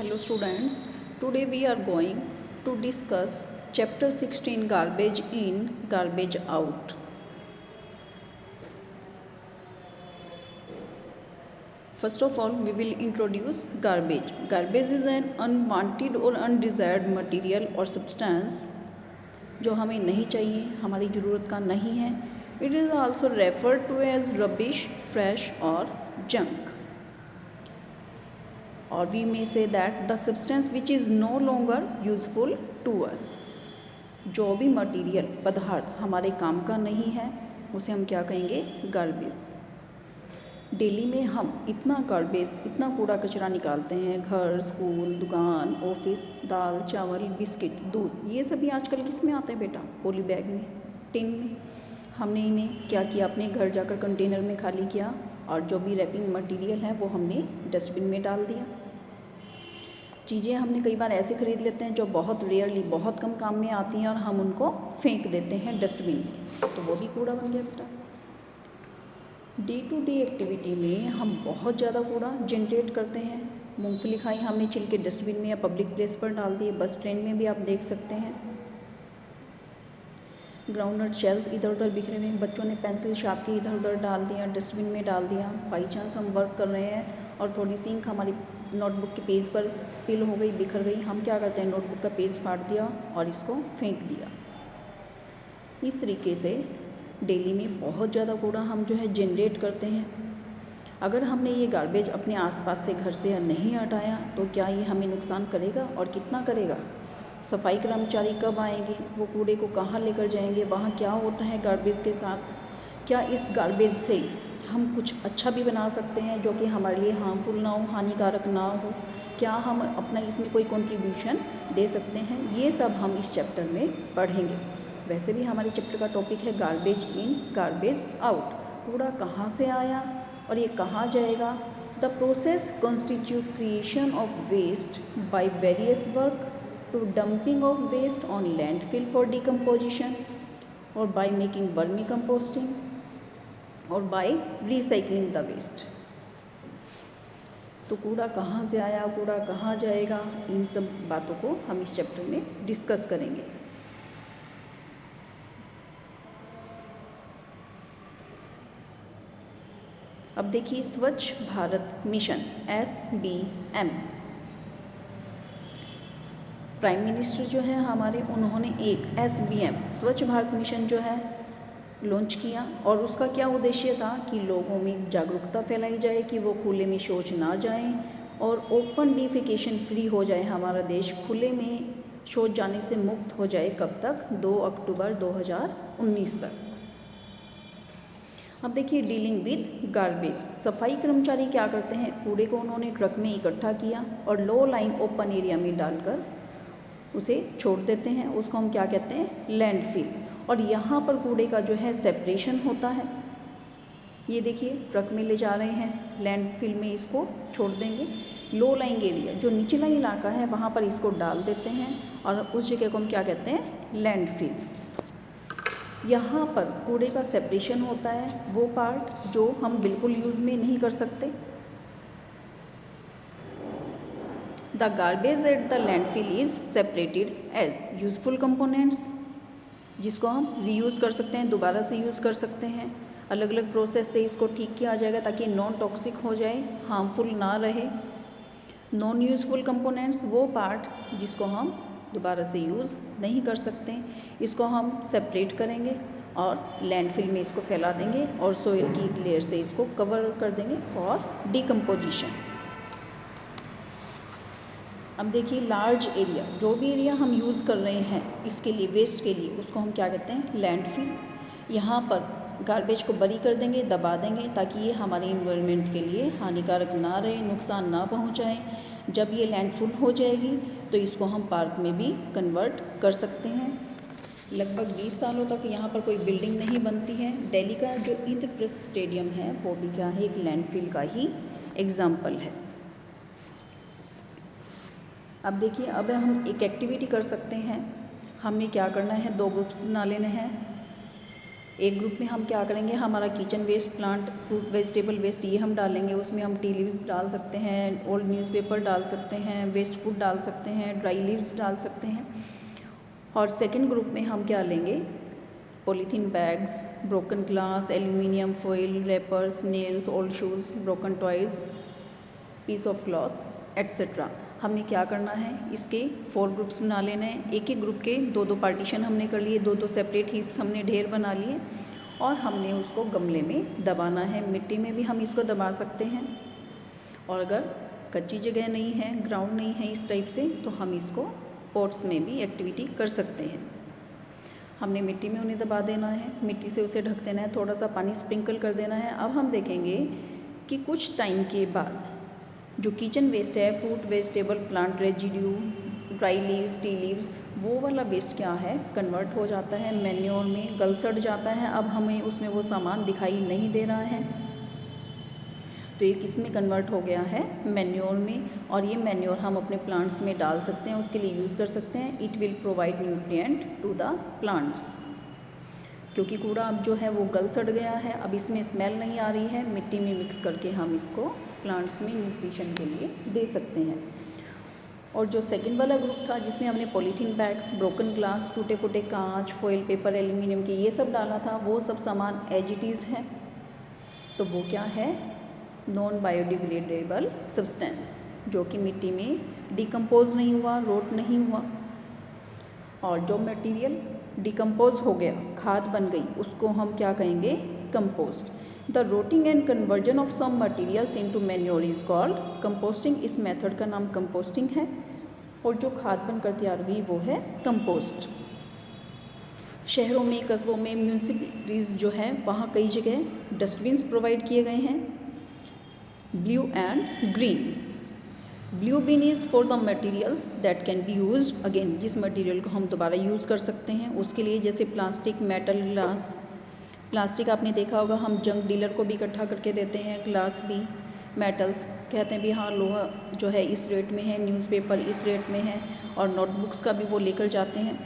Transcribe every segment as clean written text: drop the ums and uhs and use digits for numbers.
Hello students, today we are going to discuss chapter 16 garbage in, garbage out. First of all, we will introduce garbage. Garbage is an unwanted or undesired material or substance जो हमें नहीं चाहिए, हमारी ज़रूरत का नहीं है. It is also referred to as rubbish, trash or junk. Or we may say that the substance which is no longer useful to us. जो भी मटीरियल पदार्थ हमारे काम का नहीं है उसे हम क्या कहेंगे? गार्बेज. डेली में हम इतना गार्बेज, इतना कूड़ा कचरा निकालते हैं. घर, स्कूल, दुकान, ऑफिस, दाल, चावल, बिस्किट, दूध, ये सभी आजकल किस में आते हैं बेटा? पॉली बैग में, टिन में. हमने इन्हें क्या किया? अपने घर जाकर कंटेनर में खाली किया और जो भी रैपिंग मटेरियल है वो हमने डस्टबिन में डाल दिया. चीज़ें हमने कई बार ऐसे ख़रीद लेते हैं जो बहुत रेयरली, बहुत कम काम में आती हैं और हम उनको फेंक देते हैं डस्टबिन में, तो वो भी कूड़ा बन गया बेटा. डे टू डे एक्टिविटी में हम बहुत ज़्यादा कूड़ा जनरेट करते हैं. मूंगफली खाई हमने छिल के डस्टबिन में या पब्लिक प्लेस पर डाल दिए. बस ट्रेन में भी आप देख सकते हैं. ग्राउंडनट शेल्स इधर उधर बिखरे हुए हैं. बच्चों ने पेंसिल शार्प के इधर उधर डाल दिया, डस्टबिन में डाल दिया. बाई चांस हम वर्क कर रहे हैं और थोड़ी सी इंक हमारी नोटबुक के पेज पर स्पिल हो गई, बिखर गई. हम क्या करते हैं? नोटबुक का पेज फाड़ दिया और इसको फेंक दिया. इस तरीके से डेली में बहुत ज़्यादा कूड़ा हम जो है जनरेट करते हैं. अगर हमने ये गार्बेज अपने आसपास से, घर से नहीं हटाया तो क्या ये हमें नुकसान करेगा और कितना करेगा? सफाई कर्मचारी कब आएंगे? वो कूड़े को कहाँ लेकर जाएंगे? वहाँ क्या होता है गार्बेज के साथ? क्या इस गार्बेज से हम कुछ अच्छा भी बना सकते हैं जो कि हमारे लिए हार्मफुल ना हो, हानिकारक ना हो? क्या हम अपना इसमें कोई कंट्रीब्यूशन दे सकते हैं? ये सब हम इस चैप्टर में पढ़ेंगे. वैसे भी हमारे चैप्टर का टॉपिक है गार्बेज इन, गार्बेज आउट. कूड़ा कहाँ से आया और ये कहाँ जाएगा? The process constitute creation of waste by various work to dumping of waste on landfill for decomposition or by making vermicomposting or by recycling the waste. तो कूड़ा कहाँ से आया, कूड़ा कहाँ जाएगा, इन सब बातों को हम इस चैप्टर में डिस्कस करेंगे. अब देखिए स्वच्छ Bharat mission SBM. Prime minister जो है हमारे, उन्होंने एक SBM स्वच्छ भारत मिशन जो है लॉन्च किया और उसका क्या उद्देश्य था कि लोगों में जागरूकता फैलाई जाए कि वो खुले में शौच ना जाएं और ओपन डिफेकेशन फ्री हो जाए. हमारा देश खुले में शौच जाने से मुक्त हो जाए. कब तक? 2 अक्टूबर 2019 तक. अब देखिए डीलिंग विद गार्बेज. सफाई कर्मचारी क्या करते हैं? कूड़े को उन्होंने ट्रक में इकट्ठा किया और लो लाइन ओपन एरिया में डालकर उसे छोड़ देते हैं. उसको हम क्या कहते हैं? लैंडफिल. और यहाँ पर कूड़े का जो है सेपरेशन होता है. ये देखिए ट्रक में ले जा रहे हैं, लैंडफिल में इसको छोड़ देंगे. लो लाइंग एरिया, जो निचला इलाका है, वहाँ पर इसको डाल देते हैं और उस जगह को हम क्या कहते हैं? लैंडफिल. यहाँ पर कूड़े का सेपरेशन होता है, वो पार्ट जो हम बिल्कुल यूज़ में नहीं कर सकते. The garbage at the landfill is separated as useful components, जिसको हम रीयूज़ कर सकते हैं, दोबारा से यूज़ कर सकते हैं. अलग अलग प्रोसेस से इसको ठीक किया जाएगा ताकि नॉन टॉक्सिक हो जाए, हार्मफुल ना रहे. नॉन यूज़फुल कंपोनेंट्स, वो पार्ट जिसको हम दोबारा से यूज़ नहीं कर सकते, इसको हम सेपरेट करेंगे और लैंडफिल में इसको फैला देंगे और सोइल की लेयर से इसको कवर कर देंगे फॉर डिकम्पोजिशन. अब देखिए लार्ज एरिया, जो भी एरिया हम यूज़ कर रहे हैं इसके लिए, वेस्ट के लिए, उसको हम क्या कहते हैं? लैंडफिल. यहाँ पर गार्बेज को बरी कर देंगे, दबा देंगे ताकि ये हमारे इन्वायरमेंट के लिए हानिकारक ना रहे, नुकसान ना पहुँचाए. जब ये लैंडफिल हो जाएगी तो इसको हम पार्क में भी कन्वर्ट कर सकते हैं. लगभग 20 सालों तक यहाँ पर कोई बिल्डिंग नहीं बनती है. दिल्ली का जो इंद्रप्रस्थ स्टेडियम है वो भी क्या है? एक लैंडफिल का ही एग्जाम्पल है. अब देखिए, अब हम एक एक्टिविटी कर सकते हैं. हमने क्या करना है? 2 ग्रुप्स बना लेने हैं. एक ग्रुप में हम क्या करेंगे, हमारा kitchen waste, plant, fruit, vegetable waste, ये हम डालेंगे। उसमें हम टी लीव्स डाल सकते हैं, ओल्ड न्यूज़पेपर डाल सकते हैं, वेस्ट फूड डाल सकते हैं, ड्राई लीव्स डाल सकते हैं। और सेकंड ग्रुप में हम क्या लेंगे, polythene bags, broken glass, aluminium foil, wrappers, nails, old shoes, broken toys, piece of clothes etcetera. हमने क्या करना है, इसके 4 ग्रुप्स बना लेने हैं। एक एक ग्रुप के 2-2 पार्टीशन हमने कर लिए, 2-2 सेपरेट हीप्स हमने ढेर बना लिए और हमने उसको गमले में दबाना है। मिट्टी में भी हम इसको दबा सकते हैं और अगर कच्ची जगह नहीं है, ग्राउंड नहीं है इस टाइप से, तो हम इसको पॉट्स में भी एक्टिविटी कर सकते हैं। हमने मिट्टी में उन्हें दबा देना है, मिट्टी से उसे ढक देना है, थोड़ा सा पानी स्प्रिंकल कर देना है। अब हम देखेंगे कि कुछ टाइम के बाद जो किचन वेस्ट है, fruit, vegetable, plant residue, dry leaves, tea leaves, वो वाला वेस्ट क्या है, कन्वर्ट हो जाता है मैन्योर में, गल सड़ जाता है। अब हमें उसमें वो सामान दिखाई नहीं दे रहा है, तो ये किस में कन्वर्ट हो गया है, मैन्योर में। और ये मैन्योर हम अपने प्लांट्स में डाल सकते हैं, उसके लिए यूज़ कर सकते हैं। It will provide nutrient to the plants, क्योंकि कूड़ा अब जो है वो गल सड़ गया है, अब इसमें स्मेल नहीं आ रही है। मिट्टी में मिक्स करके हम इसको प्लांट्स में न्यूट्रिशन के लिए दे सकते हैं। और जो सेकंड वाला ग्रुप था जिसमें हमने पॉलीथीन बैग्स, ब्रोकन ग्लास, टूटे फूटे कांच, फॉइल पेपर, एल्यूमिनियम के ये सब डाला था, वो सब सामान एज इट इज़ है। तो वो क्या है, नॉन बायोडिग्रेडेबल सब्सटेंस, जो कि मिट्टी में डिकम्पोज नहीं हुआ, रोट नहीं हुआ। और जो मटेरियल डिकम्पोज हो गया, खाद बन गई, उसको हम क्या कहेंगे, compost. The rotting and conversion of some materials into manure is called composting. इस मेथड का नाम कंपोस्टिंग है। और जो खाद बनकर तैयार हुई वो है कंपोस्ट। शहरों में, कस्बों में, म्यूनिसिपैलिटीज़ जो है वहाँ कई जगह डस्टबिन्स प्रोवाइड किए गए हैं, blue and green. Blue bin is for the materials that can be used again, जिस मटेरियल को हम दोबारा यूज़ कर सकते हैं उसके लिए, जैसे प्लास्टिक, मेटल, ग्लास। प्लास्टिक आपने देखा होगा, हम जंक डीलर को भी इकट्ठा करके देते हैं, ग्लास भी, मेटल्स कहते हैं भी हाँ लोहा जो है इस रेट में है, न्यूज़पेपर इस रेट में है, और नोटबुक्स का भी वो लेकर जाते हैं।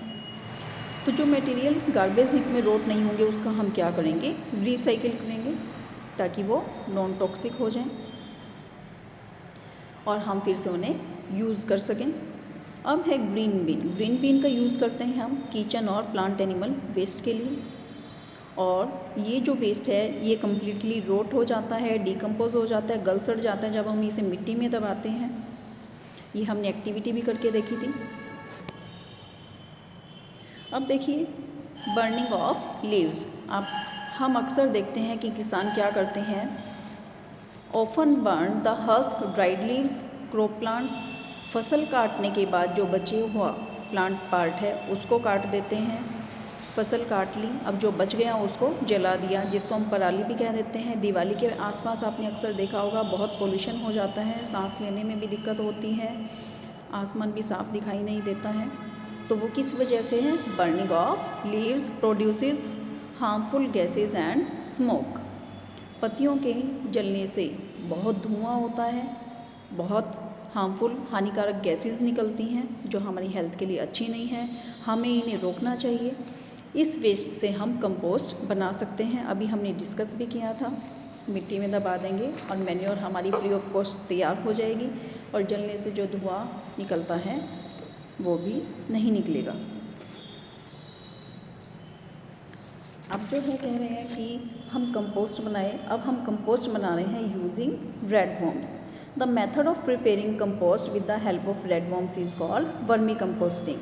तो जो मटेरियल गार्बेज हीप में रोट नहीं होंगे उसका हम क्या करेंगे, रिसाइकिल करेंगे ताकि वो नॉन टॉक्सिक हो जाएं और हम फिर से उन्हें यूज़ कर सकें। अब है ग्रीन बिन। ग्रीन बिन का यूज़ करते हैं हम किचन और प्लांट एनिमल वेस्ट के लिए। और ये जो वेस्ट है ये कम्प्लीटली रोट हो जाता है, डिकम्पोज हो जाता है, गल सड़ जाता है जब हम इसे मिट्टी में दबाते हैं। ये हमने एक्टिविटी भी करके देखी थी। अब देखिए बर्निंग ऑफ लीव्स। अब हम अक्सर देखते हैं कि किसान क्या करते हैं, often burn the husk dried leaves crop plants. फसल काटने के बाद जो बचे हुआ प्लांट पार्ट है उसको काट देते हैं। फसल काट ली, अब जो बच गया उसको जला दिया, जिसको हम पराली भी कह देते हैं। दिवाली के आसपास आपने अक्सर देखा होगा बहुत पोल्यूशन हो जाता है, सांस लेने में भी दिक्कत होती है, आसमान भी साफ दिखाई नहीं देता है। तो वो किस वजह से है, burning of leaves produces harmful gases and smoke. पत्तियों के जलने से बहुत धुआं होता है, बहुत हार्मफुल हानिकारक गैसेस निकलती हैं जो हमारी हेल्थ के लिए अच्छी नहीं है, हमें इन्हें रोकना चाहिए। इस वेस्ट से हम कंपोस्ट बना सकते हैं, अभी हमने डिस्कस भी किया था। मिट्टी में दबा देंगे और मैन्योर हमारी फ्री ऑफ कॉस्ट तैयार हो जाएगी और जलने से जो धुआं निकलता है वो भी नहीं निकलेगा। अब जो है कह रहे हैं कि हम कंपोस्ट बनाएं। अब हम कंपोस्ट बना रहे हैं using red worms. The method of preparing compost with the help of red worms is called vermi composting.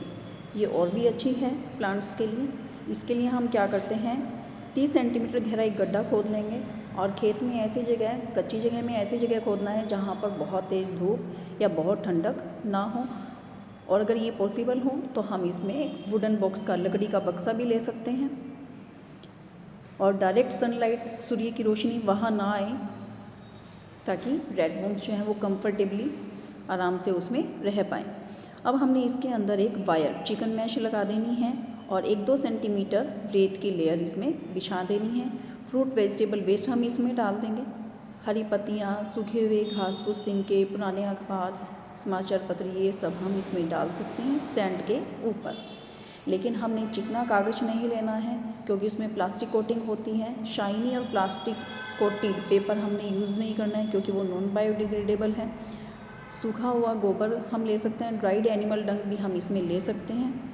ये और भी अच्छी है प्लांट्स के लिए। इसके लिए हम क्या करते हैं, 30 सेंटीमीटर गहरा एक गड्ढा खोद लेंगे और खेत में ऐसी जगह, कच्ची जगह में ऐसी जगह खोदना है जहाँ पर बहुत तेज़ धूप या बहुत ठंडक ना हो। और अगर ये पॉसिबल हो तो हम इसमें एक वुडन बॉक्स का, लकड़ी का बक्सा भी ले सकते हैं और डायरेक्ट सनलाइट, सूर्य की रोशनी वहाँ ना आए ताकि रेड वर्म्स जो हैं वो कंफर्टेबली आराम से उसमें रह पाएँ। अब हमने इसके अंदर एक वायर, चिकन मैश लगा देनी है और 1-2 सेंटीमीटर रेत की लेयर इसमें बिछा देनी है। फ्रूट वेजिटेबल वेस्ट हम इसमें डाल देंगे, हरी पत्तियाँ, सूखे हुए घास फूस दिन के, पुराने अखबार, समाचार पत्र, ये सब हम इसमें डाल सकते हैं सैंड के ऊपर। लेकिन हमने चिकना कागज़ नहीं लेना है क्योंकि उसमें प्लास्टिक कोटिंग होती है। शाइनी और प्लास्टिक कोटेड पेपर हमने यूज़ नहीं करना है क्योंकि वो नॉन बायोडिग्रेडेबल है। सूखा हुआ गोबर हम ले सकते हैं, ड्राइड एनिमल डंग भी हम इसमें ले सकते हैं।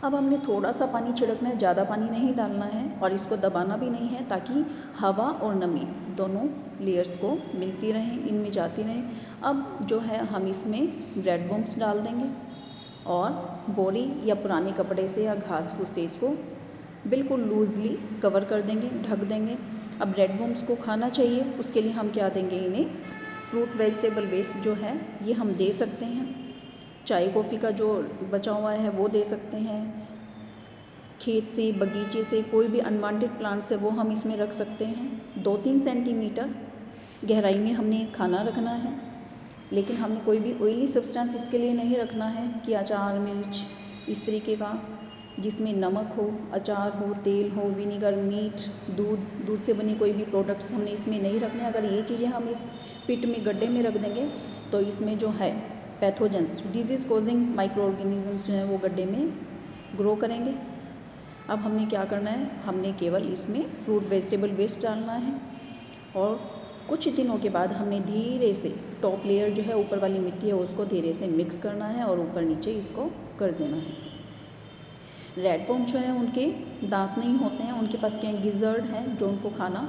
अब हमने थोड़ा सा पानी छिड़कना है, ज़्यादा पानी नहीं डालना है और इसको दबाना भी नहीं है ताकि हवा और नमी दोनों लेयर्स को मिलती रहें, इनमें जाती रहें। अब जो है हम इसमें रेड वर्म्स डाल देंगे और बोरी या पुराने कपड़े से या घास फूस से इसको बिल्कुल लूज़ली कवर कर देंगे, ढक देंगे। अब रेड वर्म्स को खाना चाहिए, उसके लिए हम क्या देंगे इन्हें, फ्रूट वेजिटेबल वेस्ट जो है ये हम दे सकते हैं। चाय कॉफ़ी का जो बचा हुआ है वो दे सकते हैं। खेत से, बगीचे से कोई भी अनवांटेड प्लांट्स है वो हम इसमें रख सकते हैं। 2-3 सेंटीमीटर गहराई में हमने खाना रखना है, लेकिन हमने कोई भी ऑयली सब्सटेंस इसके लिए नहीं रखना है कि अचार, मिर्च इस तरीके का जिसमें नमक हो, अचार हो, तेल हो, विनीगर, मीट, दूध से बनी कोई भी प्रोडक्ट्स हमने इसमें नहीं रखने। अगर ये चीज़ें हम इस पिट में, गड्ढे में रख देंगे तो इसमें जो है pathogens, disease causing micro organisms जो हैं वो गड्ढे में ग्रो करेंगे। अब हमने क्या करना है, हमने केवल इसमें फ्रूट वेजिटेबल वेस्ट डालना है और कुछ दिनों के बाद हमने धीरे से टॉप लेयर जो है ऊपर वाली मिट्टी है उसको धीरे से मिक्स करना है और ऊपर नीचे इसको कर देना है। रेड वर्म जो है उनके दांत नहीं होते हैं, उनके पास क्या गिज़र्ड है जो उनको खाना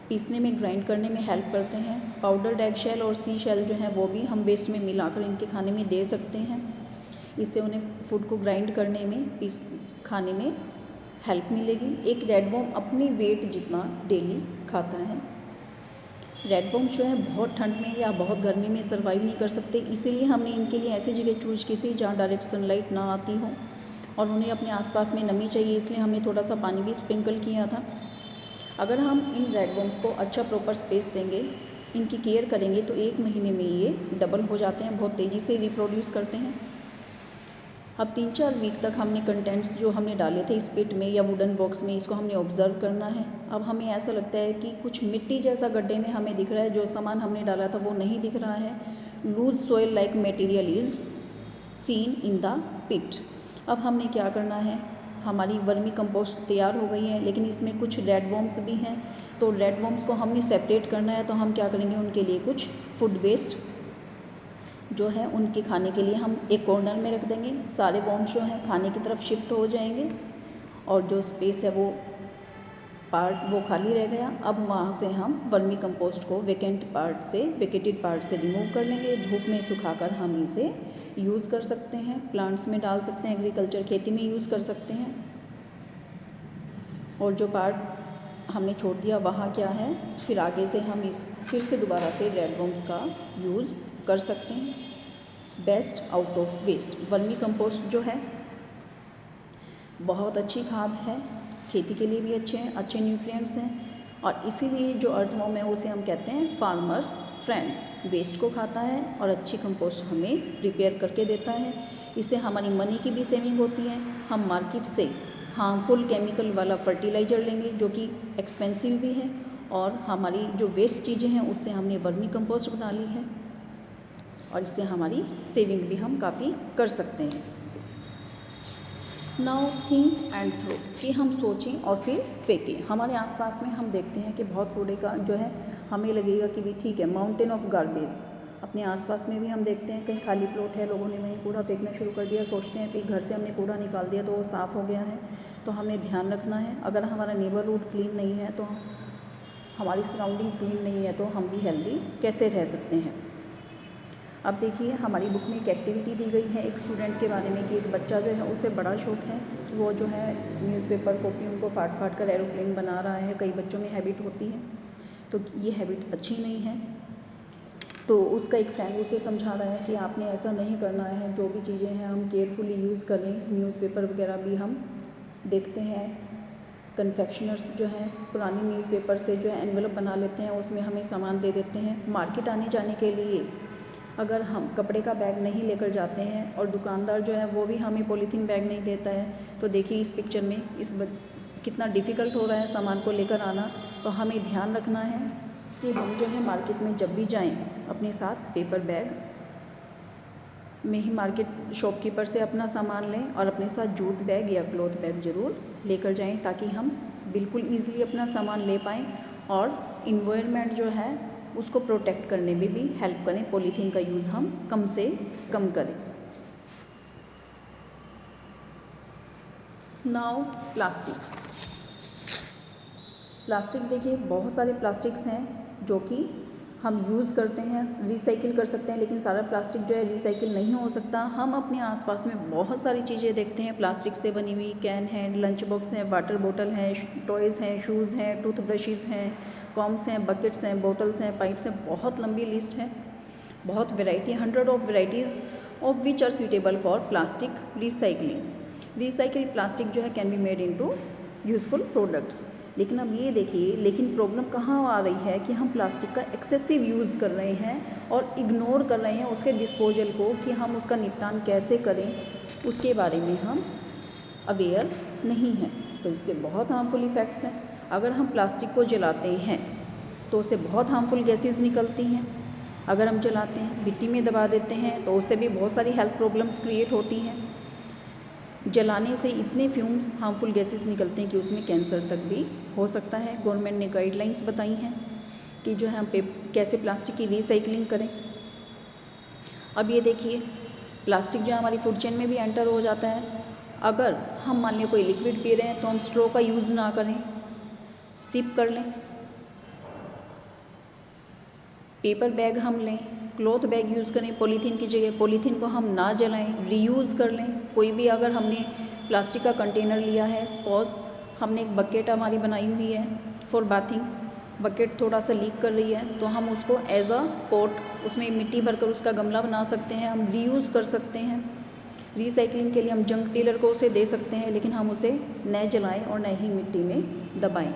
पीसने में, ग्राइंड करने में हेल्प करते हैं। पाउडर्ड एग शेल और सी शेल जो है वो भी हम वेस्ट में मिलाकर इनके खाने में दे सकते हैं। इससे उन्हें फूड को ग्राइंड करने में, खाने में हेल्प मिलेगी। एक रेड वर्म अपनी वेट जितना डेली खाता है। रेड वर्म जो है बहुत ठंड में या बहुत गर्मी में सर्वाइव नहीं कर सकते, इसीलिए हमने इनके लिए ऐसी जगह चूज़ की थी जहाँ डायरेक्ट सनलाइट ना आती हो और उन्हें अपने आसपास में नमी चाहिए, इसलिए हमने थोड़ा सा पानी भी स्प्रिंकल किया था। अगर हम इन रेड वर्म्स को अच्छा प्रॉपर स्पेस देंगे, इनकी केयर करेंगे तो 1 महीने में ये डबल हो जाते हैं, बहुत तेज़ी से रिप्रोड्यूस करते हैं। अब 3-4 वीक तक हमने कंटेंट्स जो हमने डाले थे इस पिट में या वुडन बॉक्स में, इसको हमने ऑब्ज़र्व करना है। अब हमें ऐसा लगता है कि कुछ मिट्टी जैसा गड्ढे में हमें दिख रहा है, जो सामान हमने डाला था वो नहीं दिख रहा है। Loose soil like material is seen in the pit. अब हमने क्या करना है, हमारी वर्मी कंपोस्ट तैयार हो गई है, लेकिन इसमें कुछ रेड वर्म्स भी हैं, तो रेड वर्म्स को हमने सेपरेट करना है। तो हम क्या करेंगे, उनके लिए कुछ फूड वेस्ट जो है उनके खाने के लिए हम एक कॉर्नर में रख देंगे। सारे वर्म्स जो हैं खाने की तरफ शिफ्ट हो जाएंगे और जो स्पेस है वो पार्ट वो खाली रह गया। अब वहाँ से हम वर्मी कंपोस्ट को वेकेटेड पार्ट से रिमूव कर लेंगे। धूप में सुखाकर हम इसे यूज़ कर सकते हैं, प्लांट्स में डाल सकते हैं, एग्रीकल्चर खेती में यूज़ कर सकते हैं। और जो पार्ट हमने छोड़ दिया वहाँ क्या है, फिर आगे से हम फिर से दोबारा से रेड वर्म्स का यूज़ कर सकते हैं। Best out of waste vermicompost जो है बहुत अच्छी खाद है, खेती के लिए भी अच्छे न्यूट्रिएंट्स हैं और इसीलिए जो अर्थवर्म है उसे हम कहते हैं फार्मर्स फ्रेंड। वेस्ट को खाता है और अच्छी कंपोस्ट हमें प्रिपेयर करके देता है। इससे हमारी मनी की भी सेविंग होती है। हम मार्केट से हार्मफुल केमिकल वाला फर्टिलाइज़र लेंगे जो कि एक्सपेंसिव भी है और हमारी जो वेस्ट चीज़ें हैं उससे हमने वर्मी कंपोस्ट बना ली है और इससे हमारी सेविंग भी हम काफ़ी कर सकते हैं। नाउ थिंक एंड थ्रो, कि हम सोचें और फिर फेंकें। हमारे आसपास में हम देखते हैं कि बहुत कूड़े का जो है, हमें लगेगा कि भी ठीक है, माउंटेन ऑफ गार्बेज। अपने आसपास में भी हम देखते हैं कहीं खाली प्लॉट है, लोगों ने वहीं कूड़ा फेंकना शुरू कर दिया, सोचते हैं कि घर से हमने कूड़ा निकाल दिया तो वो साफ़ हो गया है। तो हमने ध्यान रखना है, अगर हमारा नेबरहुड क्लीन नहीं है तो हमारी सराउंडिंग क्लीन नहीं है तो हम भी हेल्दी कैसे रह सकते हैं। अब देखिए, हमारी बुक में एक एक्टिविटी दी गई है एक स्टूडेंट के बारे में कि एक बच्चा जो है उसे बड़ा शौक है कि वो जो है न्यूज़पेपर कॉपी उनको फाड़ कर एरोप्लेन बना रहा है। कई बच्चों में हैबिट होती है, तो ये हैबिट अच्छी नहीं है। तो उसका एक फ्रेंड उसे समझा रहा है कि आपने ऐसा नहीं करना है, जो भी चीज़ें हैं हम केयरफुली यूज़ करें। न्यूज़पेपर वगैरह भी हम देखते हैं, कन्फेक्शनर्स जो हैं पुरानी न्यूज़पेपर से जो है एनवेलप बना लेते हैं, उसमें हमें सामान दे देते हैं। मार्केट आने जाने के लिए अगर हम कपड़े का बैग नहीं लेकर जाते हैं और दुकानदार जो है वो भी हमें पॉलीथीन बैग नहीं देता है, तो देखिए इस पिक्चर में कितना डिफ़िकल्ट हो रहा है सामान को लेकर आना। तो हमें ध्यान रखना है कि हम जो है मार्केट में जब भी जाएं अपने साथ पेपर बैग में ही मार्केट शॉपकीपर से अपना सामान लें और अपने साथ जूट बैग या क्लॉथ बैग ज़रूर लेकर जाएं, ताकि हम बिल्कुल ईज़िली अपना सामान ले पाएँ और इन्वायरमेंट जो है उसको प्रोटेक्ट करने में भी हेल्प करें। पॉलीथीन का यूज़ हम कम से कम करें। नाउ प्लास्टिक देखिए, बहुत सारे प्लास्टिक्स हैं जो कि हम यूज़ करते हैं, रिसाइकिल कर सकते हैं, लेकिन सारा प्लास्टिक जो है रिसाइकिल नहीं हो सकता। हम अपने आसपास में बहुत सारी चीज़ें देखते हैं प्लास्टिक से बनी हुई, कैन है, लंच बॉक्स है, वाटर बोतल है, टॉयज़ हैं, शूज़ हैं, टूथब्रशेज़ हैं, कॉम्स हैं, बकेट्स हैं, बोटल्स हैं, पाइप्स हैं, बहुत लंबी लिस्ट है, बहुत variety, 100 of varieties of which are suitable for plastic recycling. Recycle plastic जो है can be made into useful products. लेकिन अब ये देखिए, लेकिन प्रॉब्लम कहाँ आ रही है कि हम प्लास्टिक का एक्सेसिव यूज़ कर रहे हैं और इग्नोर कर रहे हैं उसके डिस्पोजल को, कि हम उसका निपटान कैसे करें उसके बारे में हम अवेयर नहीं हैं। तो इसके बहुत हार्मफुल इफ़ेक्ट्स हैं। अगर हम प्लास्टिक को जलाते हैं तो उससे बहुत हार्मफुल गैसेस निकलती हैं। अगर हम जलाते हैं, मिट्टी में दबा देते हैं, तो उससे भी बहुत सारी हेल्थ प्रॉब्लम्स क्रिएट होती हैं। जलाने से इतने फ्यूम्स, हार्मफुल गैसेस निकलते हैं कि उसमें कैंसर तक भी हो सकता है। गवर्नमेंट ने गाइडलाइंस बताई हैं कि जो है हम कैसे प्लास्टिक की रिसाइकलिंग करें। अब ये देखिए, प्लास्टिक जो है हमारी फूड चेन में भी एंटर हो जाता है। अगर हम मान लिया कोई लिक्विड पी रहे हैं तो हम स्ट्रॉ का यूज़ ना करें, सिप कर लें। पेपर बैग हम लें, क्लॉथ बैग यूज़ करें पॉलीथीन की जगह। पॉलीथीन को हम ना जलाएं, रीयूज़ कर लें। कोई भी अगर हमने प्लास्टिक का कंटेनर लिया है, सपोज हमने एक बकेट हमारी बनाई हुई है फॉर बाथिंग, बकेट थोड़ा सा लीक कर रही है, तो हम उसको एज अ पॉट उसमें मिट्टी भरकर उसका गमला बना सकते हैं, हम रीयूज़ कर सकते हैं। रिसाइकलिंग के लिए हम जंक डीलर को उसे दे सकते हैं, लेकिन हम उसे न जलाएं और न ही मिट्टी में दबाएं।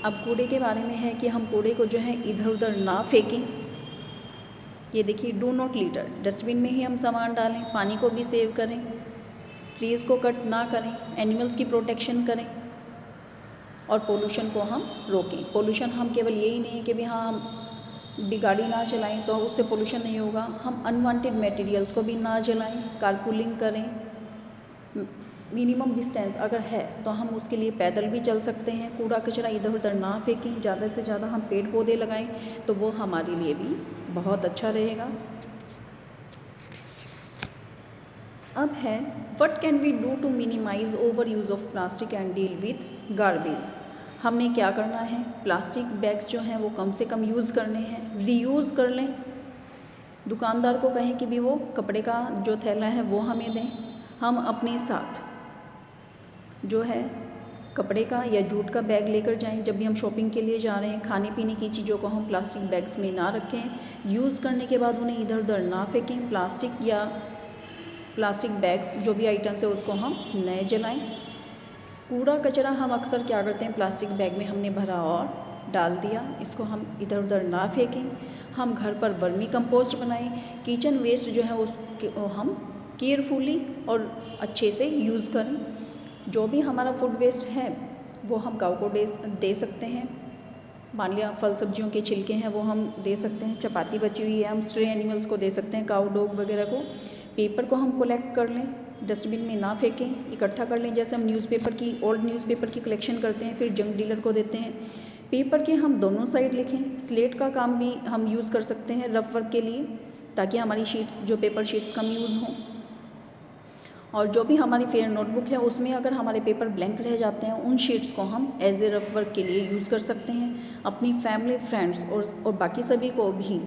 अब कूड़े के बारे में है कि हम कूड़े को जो है इधर उधर ना फेंकें। ये देखिए, डू नॉट लिटर, डस्टबिन में ही हम सामान डालें, पानी को भी सेव करें, ट्रीज़ को कट ना करें, एनिमल्स की प्रोटेक्शन करें और पोल्यूशन को हम रोकें। पोल्यूशन हम केवल यही नहीं कि भी हाँ हम गाड़ी ना चलाएं तो उससे पोल्यूशन नहीं होगा, हम अनवांटेड मटेरियल्स को भी ना जलाएं, कारपूलिंग करें। मिनिमम डिस्टेंस अगर है तो हम उसके लिए पैदल भी चल सकते हैं। कूड़ा कचरा इधर उधर ना फेंकें, ज़्यादा से ज़्यादा हम पेड़ पौधे लगाएं तो वो हमारे लिए भी बहुत अच्छा रहेगा। अब है what can we do to minimize over use of plastic and deal with garbage. हमने क्या करना है, प्लास्टिक बैग्स जो हैं वो कम से कम यूज़ करने हैं, रीयूज़ कर लें। दुकानदार को कहें कि भी वो कपड़े का जो थैला है वो हमें दें। हम अपने साथ जो है कपड़े का या जूट का बैग लेकर जाएं जब भी हम शॉपिंग के लिए जा रहे हैं। खाने पीने की चीज़ों को हम प्लास्टिक बैग्स में ना रखें। यूज़ करने के बाद उन्हें इधर उधर ना फेंकें। प्लास्टिक बैग्स जो भी आइटम्स है उसको हम न जलाएं। कूड़ा कचरा हम अक्सर क्या करते हैं, प्लास्टिक बैग में हमने भरा और डाल दिया, इसको हम इधर उधर ना फेंकें। हम घर पर वर्मी कंपोस्ट बनाएं। किचन वेस्ट जो है उसको हम केयरफुली और अच्छे से यूज़ करें। जो भी हमारा फूड वेस्ट है वो हम काऊ को दे सकते हैं। मान लिया फल सब्जियों के छिलके हैं वो हम दे सकते हैं। चपाती बची हुई है हम स्ट्रे एनिमल्स को दे सकते हैं, काऊ डॉग वगैरह को। पेपर को हम कलेक्ट कर लें, डस्टबिन में ना फेंकें, इकट्ठा कर लें। जैसे हम ओल्ड न्यूज़पेपर की कलेक्शन करते हैं फिर जंक डीलर को देते हैं। पेपर के हम दोनों साइड लिखें। स्लेट का काम भी हम यूज़ कर सकते हैं रफ वर्क के लिए, ताकि हमारी शीट्स जो पेपर शीट्स कम यूज़ हों। और जो भी हमारी फेयर नोटबुक है उसमें अगर हमारे पेपर ब्लैंक रह जाते हैं उन शीट्स को हम एज ए रफ वर्क के लिए यूज़ कर सकते हैं। अपनी फैमिली, फ्रेंड्स और बाकी सभी को भी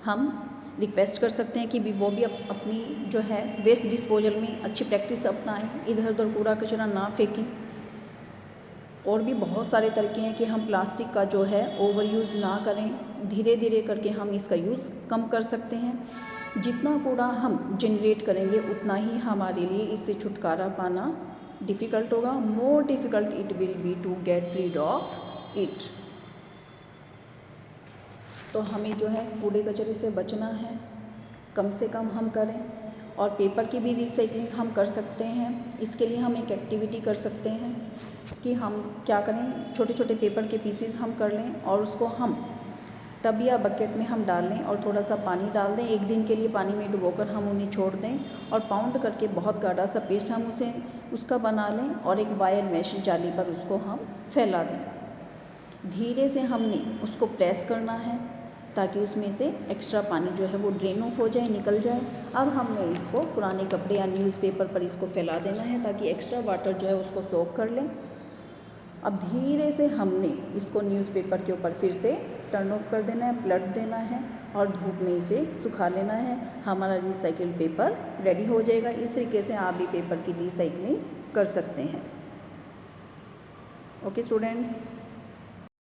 हम रिक्वेस्ट कर सकते हैं कि भी वो भी अपनी जो है वेस्ट डिस्पोजल में अच्छी प्रैक्टिस अपनाएं, इधर उधर कूड़ा कचरा ना फेंकें। और भी बहुत सारे तरीके हैं कि हम प्लास्टिक का जो है ओवर यूज़ ना करें। धीरे धीरे करके हम इसका यूज़ कम कर सकते हैं। जितना कूड़ा हम जनरेट करेंगे उतना ही हमारे लिए इससे छुटकारा पाना डिफ़िकल्ट होगा। More difficult it will be to get rid of it. तो हमें जो है कूड़े कचरे से बचना है, कम से कम हम करें। और पेपर की भी रिसाइकलिंग हम कर सकते हैं। इसके लिए हम एक एक्टिविटी कर सकते हैं कि हम क्या करें, छोटे छोटे पेपर के पीसेस हम कर लें और उसको हम टब या बकेट में हम डाल लें और थोड़ा सा पानी डाल दें। 1 दिन के लिए पानी में डुबोकर हम उन्हें छोड़ दें और पाउंड करके बहुत गाढ़ा सा पेस्ट हम उसका बना लें और एक वायर मेश जाली पर उसको हम फैला दें। धीरे से हमने उसको प्रेस करना है ताकि उसमें से एक्स्ट्रा पानी जो है वो ड्रेन ऑफ हो जाए, निकल जाए। अब हमने इसको पुराने कपड़े या न्यूज़पेपर पर इसको फैला देना है ताकि एक्स्ट्रा वाटर जो है उसको सोक कर लें। अब धीरे से हमने इसको न्यूज़पेपर के ऊपर फिर से टर्न ऑफ कर देना है, पलट देना है और धूप में इसे सुखा लेना है। हमारा रिसाइकिल पेपर रेडी हो जाएगा। इस तरीके से आप भी पेपर की रिसाइकलिंग कर सकते हैं। Okay students.